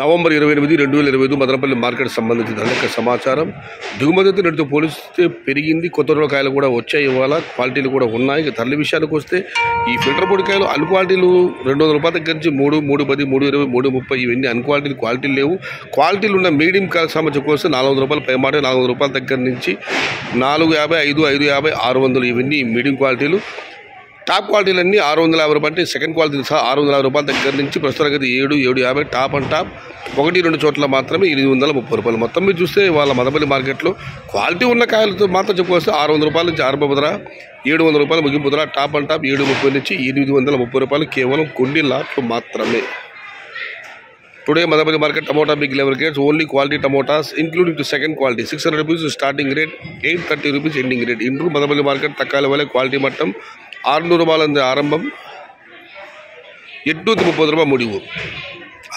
November 28, 2025 Madanapalle market సంబంధించిన అనేక సమాచారం. దిగుమతి రేటుతో పోలిస్తే పెరిగింది. కొత్త రకాల కాయలు కూడా వచ్చాయి. ఇవాళ క్వాలిటీలు కూడా ఉన్నాయి. ఇక ధరల విషయానికి వస్తే ఈ ఫిల్టర్ పొడి కాయలు అన్ క్వాలిటీలు 200 రూపాయల దగ్గర నుంచి 3, 310, 320, 330 ఇవన్నీ అన్ క్వాలిటీలు లేవు. క్వాలిటీలు ఉన్న మీడియం కాయ సంబంధించి వస్తే 400 రూపాయలు పైమాట, 400 రూపాయల దగ్గర నుంచి 450, 550, 600 ఇవన్నీ మీడియం క్వాలిటీలు. టాప్ క్వాలిటీలు అన్నీ 650 రూపాయలు అంటే సెకండ్ క్వాలిటీ సహా 650 రూపాయల దగ్గర నుంచి ప్రస్తుతానికి 750 టాప్ అండ్ టాప్ 1-2 చోట్ల మాత్రమే 830 రూపాయలు. మొత్తం మీరు చూస్తే వాళ్ళ మదనపల్లి మార్కెట్లో క్వాలిటీ ఉన్న కాయలతో మాత్రం చెప్పుకొస్తే 600 రూపాయల నుంచి ఆరంభ ధర, 700 రూపాయలు ముగింపు ధర, టాప్ అండ్ టాప్ 730 నుంచి 830 రూపాయలు కేవలం కొన్ని లాట్లు మాత్రమే. Today, Madhapalli market tomato big level grades only quality tomatoes, including to second quality. 600 rupees starting rate, 830 rupees ending rate. Into Madhapalli market तक्काले वाले quality मट्टम 600 रुपये आरंभम 830 रुपये मुड़ीवु.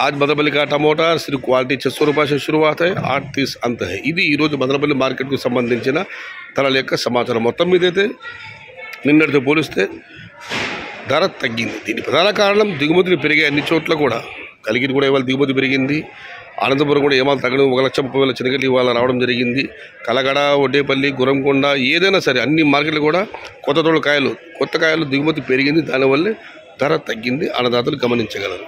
आज मदनपल्ली का टमोटा सिर्फ क्वालिटी 600 रुपये से शुरुआत है, 830 अंत है. ఇది ఈ రోజు మదనపల్లి మార్కెట్ కు సంబంధించిన ధరల యొక్క సమాచారం. మొత్తం మీదైతే నిన్నటితో పోలిస్తే ధర తగ్గింది. దీని ప్రధాన కారణం దిగుమతులు పెరిగే అన్ని చోట్ల కూడా. కలిగిరి కూడా ఇవాళ దిగుమతి పెరిగింది. అనంతపురం కూడా ఏమాలు తగ్గడం 1,30,000 చినగలి ఇవాళ రావడం జరిగింది. కలగడ, వడ్డేపల్లి, గురంకొండ ఏదైనా సరే అన్ని మార్కెట్లు కూడా కొత్త కాయలు దిగుమతి పెరిగింది. దానివల్లే ధర తగ్గింది. అన్నదాతలు గమనించగలరు.